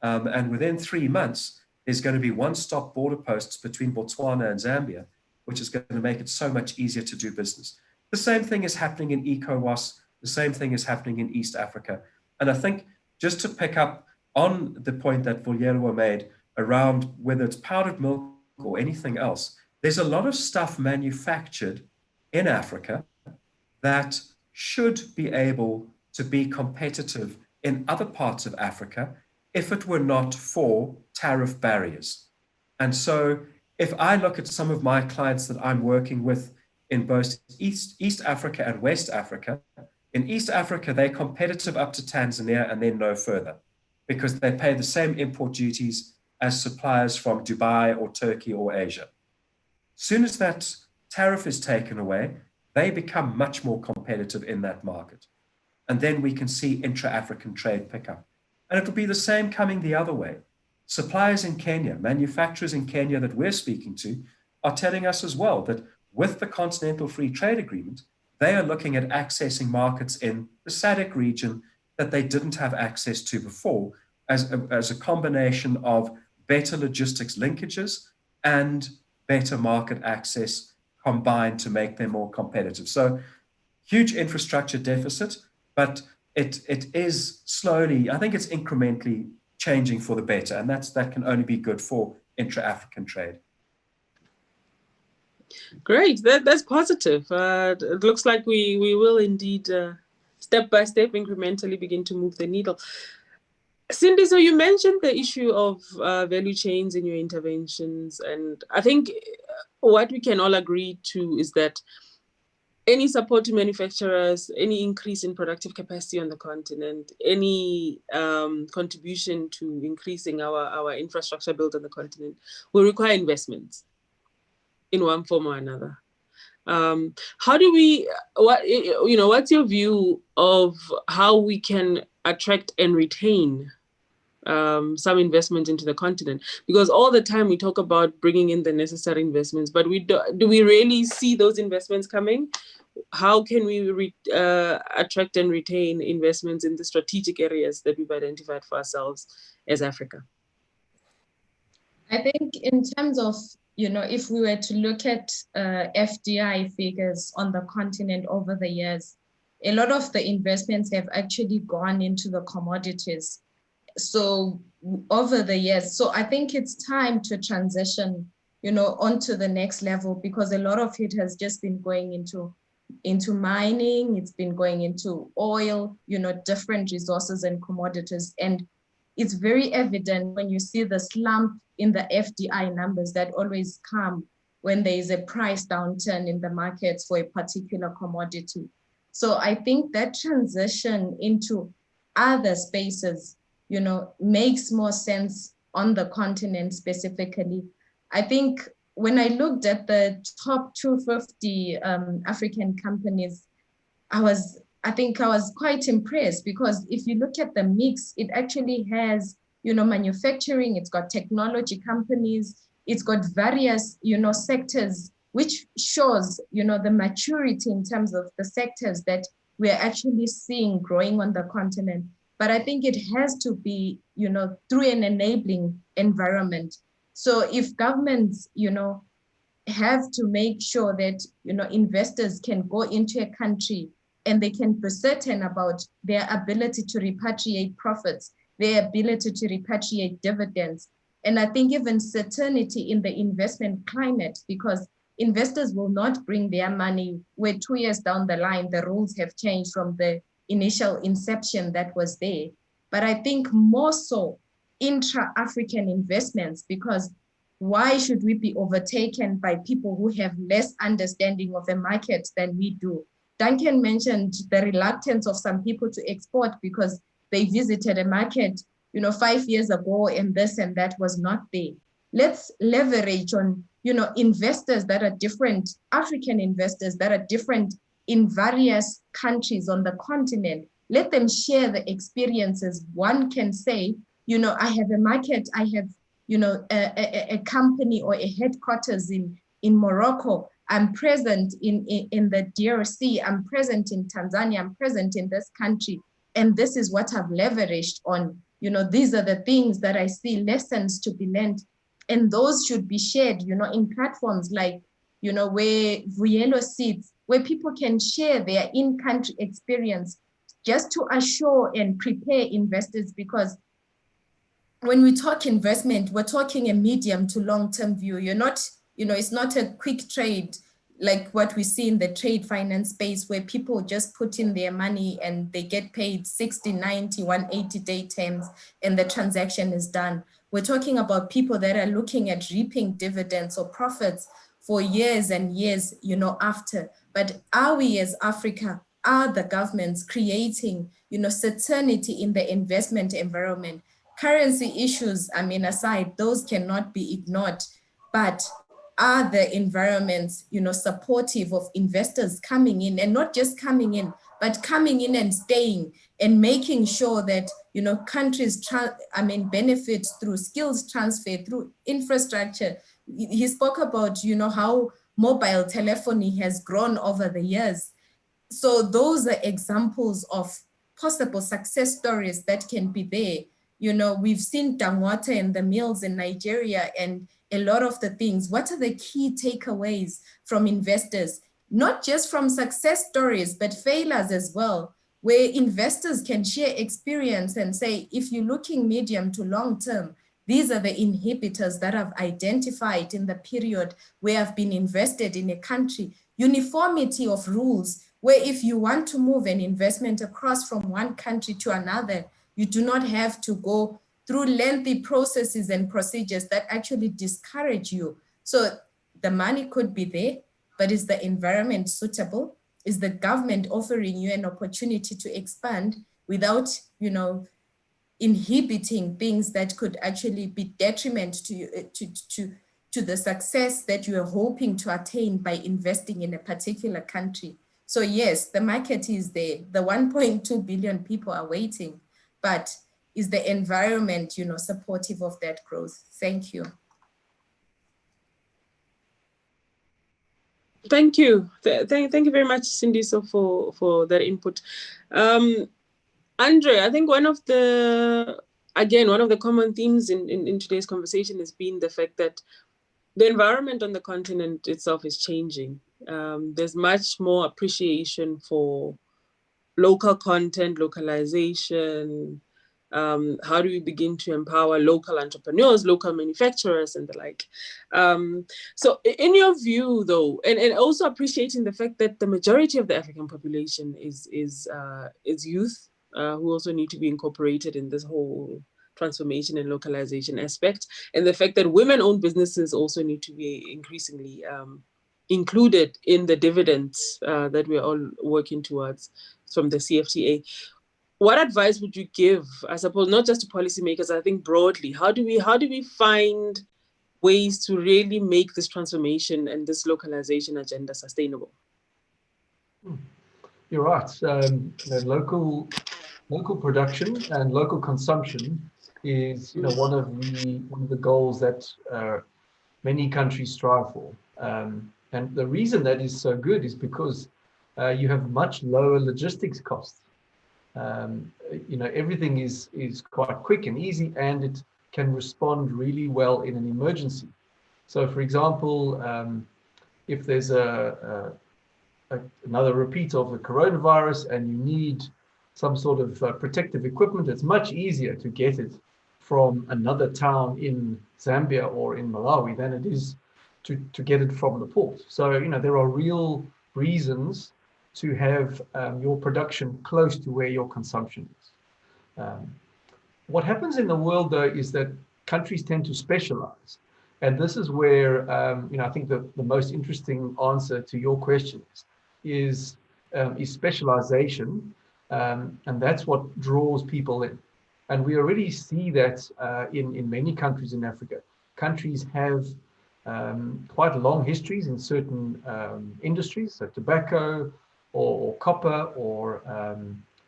And within 3 months, there's going to be one-stop border posts between Botswana and Zambia, which is going to make it so much easier to do business. The same thing is happening in ECOWAS. The same thing is happening in East Africa. And I think just to pick up on the point that Vuyelwa made around whether it's powdered milk or anything else, there's a lot of stuff manufactured in Africa that should be able to be competitive in other parts of Africa if it were not for tariff barriers. And so if I look at some of my clients that I'm working with in both East Africa and West Africa, in East Africa, they're competitive up to Tanzania and then no further because they pay the same import duties as suppliers from Dubai or Turkey or Asia. As soon as that tariff is taken away, they become much more competitive in that market. And then we can see intra-African trade pick up. And it'll be the same coming the other way. Suppliers in Kenya, manufacturers in Kenya that we're speaking to are telling us as well that with the Continental Free Trade Agreement, they are looking at accessing markets in the SADC region that they didn't have access to before as a combination of better logistics linkages and better market access combined to make them more competitive. So huge infrastructure deficit, but it is slowly, I think it's incrementally changing for the better, and that can only be good for intra-African trade. Great, that's positive. It looks like we will indeed step by step incrementally begin to move the needle. Cindy, so you mentioned the issue of value chains in your interventions, and I think what we can all agree to is that any support to manufacturers, any increase in productive capacity on the continent, any contribution to increasing our infrastructure built on the continent will require investments in one form or another. How do we, what's your view of how we can attract and retain some investment into the continent? Because all the time we talk about bringing in the necessary investments, but do we really see those investments coming? How can we attract and retain investments in the strategic areas that we've identified for ourselves as Africa? I think in terms of, if we were to look at FDI figures on the continent over the years, a lot of the investments have actually gone into the commodities. So over the years, so I think it's time to transition, onto the next level, because a lot of it has just been going into into mining, it's been going into oil, different resources and commodities. And it's very evident when you see the slump in the FDI numbers that always come when there is a price downturn in the markets for a particular commodity. So I think that transition into other spaces, makes more sense on the continent specifically. I think when I looked at the top 250 African companies, I was quite impressed, because if you look at the mix, it actually has, manufacturing, it's got technology companies, it's got various, sectors, which shows, the maturity in terms of the sectors that we're actually seeing growing on the continent. But I think it has to be, through an enabling environment. So if governments, have to make sure that, investors can go into a country and they can be certain about their ability to repatriate profits, their ability to repatriate dividends. And I think even certainty in the investment climate, because investors will not bring their money where 2 years down the line, the rules have changed from the initial inception that was there. But I think more so intra-African investments, because why should we be overtaken by people who have less understanding of the market than we do? Duncan mentioned the reluctance of some people to export because they visited a market, 5 years ago, and this and that was not there. Let's leverage on, investors that are different, African investors that are different in various countries on the continent. Let them share the experiences. One can say, I have a market, I have, a company or a headquarters in Morocco. I'm present in the DRC. I'm present in Tanzania. I'm present in this country. And this is what I've leveraged on. These are the things that I see, lessons to be learned. And those should be shared, in platforms like, where Vuyelo sits, where people can share their in-country experience just to assure and prepare investors. Because when we talk investment, we're talking a medium to long-term view. You're not, it's not a quick trade like what we see in the trade finance space, where people just put in their money and they get paid 60, 90, 180-day terms and the transaction is done. We're talking about people that are looking at reaping dividends or profits for years and years, after. But are we as Africa, are the governments creating, certainty in the investment environment? Currency issues, aside, those cannot be ignored, but are the environments, supportive of investors coming in, and not just coming in, but coming in and staying and making sure that, countries, benefit through skills transfer, through infrastructure. He spoke about, how mobile telephony has grown over the years. So those are examples of possible success stories that can be there. We've seen Dangote and the mills in Nigeria and a lot of the things. What are the key takeaways from investors? Not just from success stories, but failures as well, where investors can share experience and say, if you're looking medium to long term, these are the inhibitors that I've identified in the period where I've been invested in a country. Uniformity of rules, where if you want to move an investment across from one country to another, you do not have to go through lengthy processes and procedures that actually discourage you. So the money could be there, but is the environment suitable? Is the government offering you an opportunity to expand without, inhibiting things that could actually be detriment to you, to the success that you are hoping to attain by investing in a particular country? So yes, the market is there. The 1.2 billion people are waiting, but is the environment, supportive of that growth? Thank you. Thank you. Thank you very much, Cindy, for that input. Andre, I think one of the common themes in today's conversation has been the fact that the environment on the continent itself is changing. There's much more appreciation for local content, localization, How do we begin to empower local entrepreneurs, local manufacturers, and the like? So in your view, though, and also appreciating the fact that the majority of the African population is youth, who also need to be incorporated in this whole transformation and localization aspect, and the fact that women-owned businesses also need to be increasingly included in the dividends that we're all working towards from the CFTA. What advice would you give, I suppose, not just to policymakers, I think broadly, how do we find ways to really make this transformation and this localization agenda sustainable? You're right. Local production and local consumption is, one of the goals that many countries strive for. And the reason that is so good is because you have much lower logistics costs. Everything is quite quick and easy, and it can respond really well in an emergency. So, for example, if there's another repeat of the coronavirus and you need some sort of protective equipment, it's much easier to get it from another town in Zambia or in Malawi than it is to get it from the port. So, there are real reasons to have your production close to where your consumption is. What happens in the world, though, is that countries tend to specialize. And this is where, I think the most interesting answer to your question is specialization. And that's what draws people in. And we already see that in many countries in Africa. Countries have quite long histories in certain industries, so tobacco, or copper, or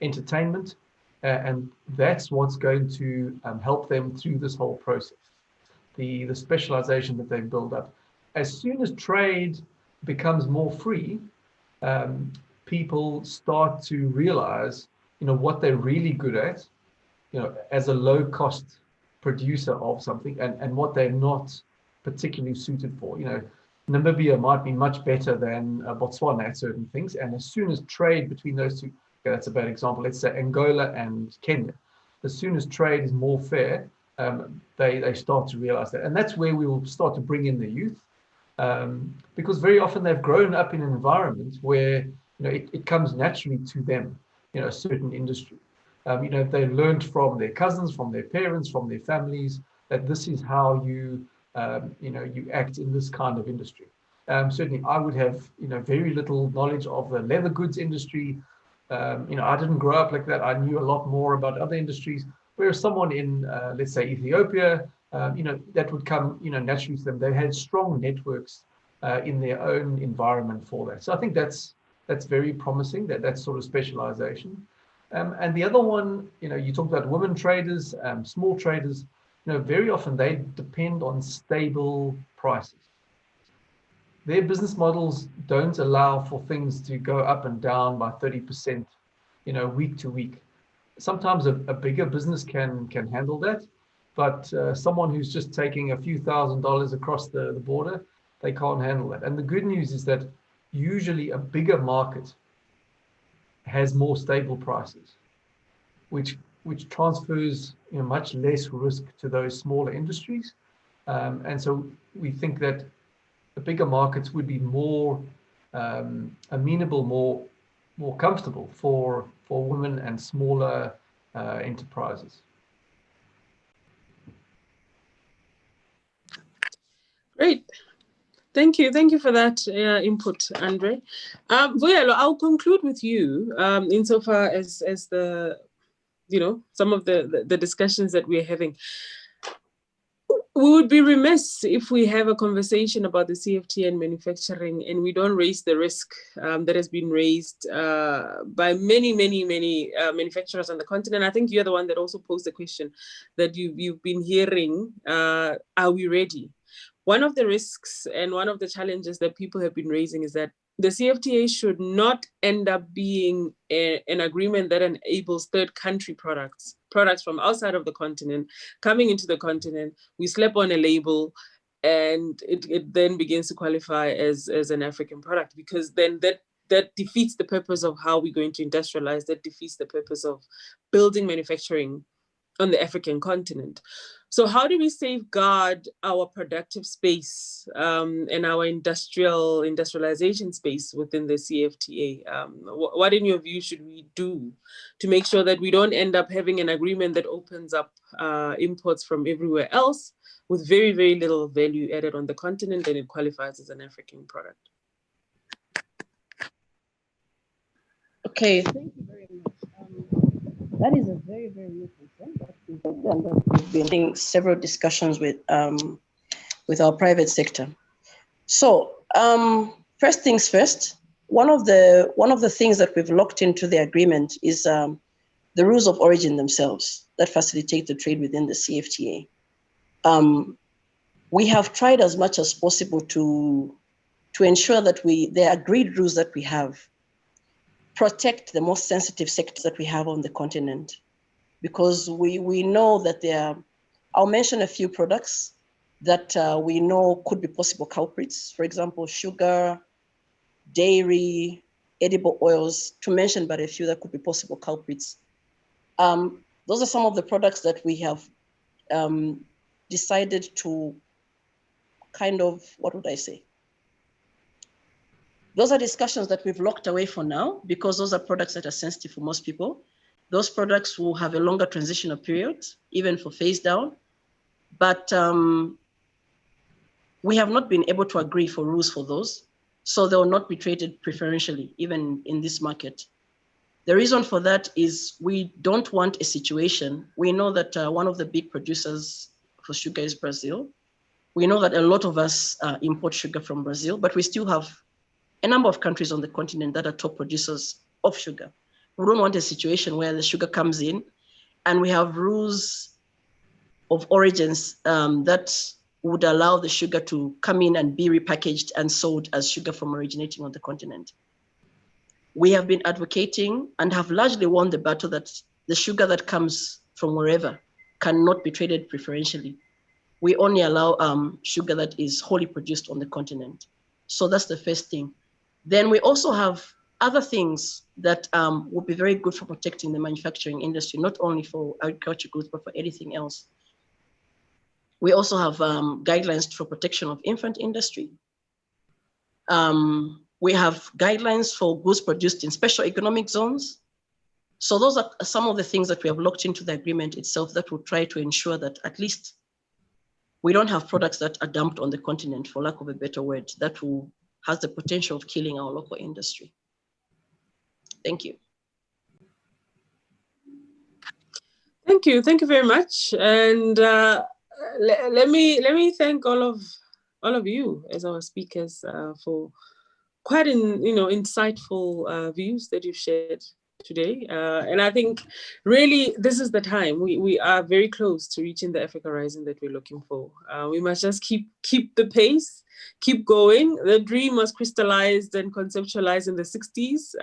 entertainment, and that's what's going to help them through this whole process, the specialization that they build up. As soon as trade becomes more free, people start to realize, what they're really good at, as a low-cost producer of something, and what they're not particularly suited for. Namibia might be much better than Botswana at certain things. And as soon as trade between those two, okay, that's a bad example, let's say Angola and Kenya, as soon as trade is more fair, they start to realize that. And that's where we will start to bring in the youth, because very often they've grown up in an environment where, it comes naturally to them, a certain industry. They learned from their cousins, from their parents, from their families, that this is how you act in this kind of industry. Certainly, I would have, very little knowledge of the leather goods industry. I didn't grow up like that. I knew a lot more about other industries. Whereas someone in, let's say, Ethiopia, that would come, naturally to them. They had strong networks in their own environment for that. So I think that's very promising, that sort of specialization. And the other one, you talked about women traders, small traders. Very often they depend on stable prices. Their business models don't allow for things to go up and down by 30%, week to week. Sometimes a bigger business can handle that, but someone who's just taking a few $1,000s across the border, they can't handle that. And the good news is that usually a bigger market has more stable prices, which transfers much less risk to those smaller industries. And so we think that the bigger markets would be more amenable, more comfortable for women and smaller enterprises. Great. Thank you for that input, Andre. Vuyelo, I'll conclude with you insofar as the some of the discussions that we're having. We would be remiss if we have a conversation about the CFTA and manufacturing and we don't raise the risk that has been raised by many manufacturers on the continent. I think you're the one that also posed the question that you've been hearing, are we ready? One of the risks and one of the challenges that people have been raising is that the CFTA should not end up being an agreement that enables third country products from outside of the continent coming into the continent. We slap on a label and it then begins to qualify as an African product, because then that defeats the purpose of how we're going to industrialize, that defeats the purpose of building manufacturing on the African continent. So how do we safeguard our productive space and our industrialization space within the CFTA? What, in your view, should we do to make sure that we don't end up having an agreement that opens up imports from everywhere else with very, very little value added on the continent, and it qualifies as an African product? Okay, thank you very much. That is a very, very new concern that we've been having several discussions with our private sector. So first things first, one of the things that we've locked into the agreement is the rules of origin themselves that facilitate the trade within the CFTA. We have tried as much as possible to ensure that the agreed rules that we have protect the most sensitive sectors that we have on the continent, because we know that I'll mention a few products that we know could be possible culprits. For example, sugar, dairy, edible oils, to mention but a few that could be possible culprits. Those are some of the products that we have decided to kind of, what would I say? Those are discussions that we've locked away for now, because those are products that are sensitive for most people. Those products will have a longer transitional period, even for phase down. But we have not been able to agree for rules for those. So they will not be treated preferentially, even in this market. The reason for that is we don't want a situation. We know that one of the big producers for sugar is Brazil. We know that a lot of us import sugar from Brazil, but we still have a number of countries on the continent that are top producers of sugar. We don't want a situation where the sugar comes in and we have rules of origins that would allow the sugar to come in and be repackaged and sold as sugar from originating on the continent. We have been advocating and have largely won the battle that the sugar that comes from wherever cannot be traded preferentially. We only allow sugar that is wholly produced on the continent. So that's the first thing. Then we also have other things that would be very good for protecting the manufacturing industry, not only for agriculture goods, but for anything else. We also have guidelines for protection of infant industry. We have guidelines for goods produced in special economic zones. So those are some of the things that we have locked into the agreement itself that will try to ensure that at least we don't have products that are dumped on the continent, for lack of a better word, that has the potential of killing our local industry. Thank you. Thank you very much. And let me thank all of you as our speakers for quite insightful views that you've shared today. And I think really this is the time. We are very close to reaching the Africa Rising that we're looking for. We must just keep the pace, keep going. The dream was crystallized and conceptualized in the 60s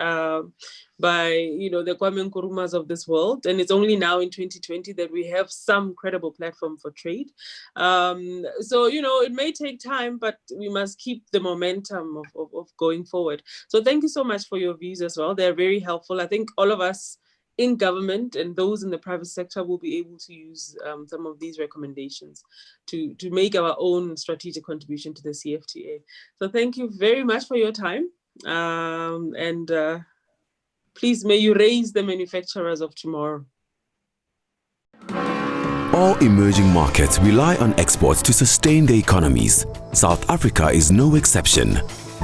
by the Kwame Nkrumahs of this world, and it's only now in 2020 that we have some credible platform for trade. So it may take time, but we must keep the momentum of going forward. So thank you so much for your views as well. They're very helpful. I think all of us in government and those in the private sector will be able to use some of these recommendations to make our own strategic contribution to the CFTA. So thank you very much for your time. Please, may you raise the manufacturers of tomorrow. All emerging markets rely on exports to sustain their economies. South Africa is no exception.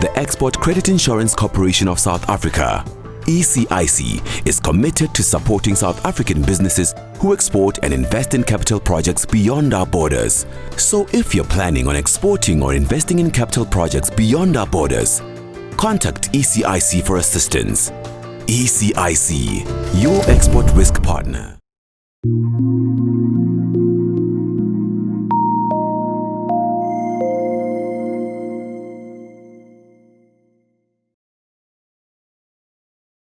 The Export Credit Insurance Corporation of South Africa, ECIC, is committed to supporting South African businesses who export and invest in capital projects beyond our borders. So if you're planning on exporting or investing in capital projects beyond our borders, contact ECIC for assistance. ECIC, your export risk partner.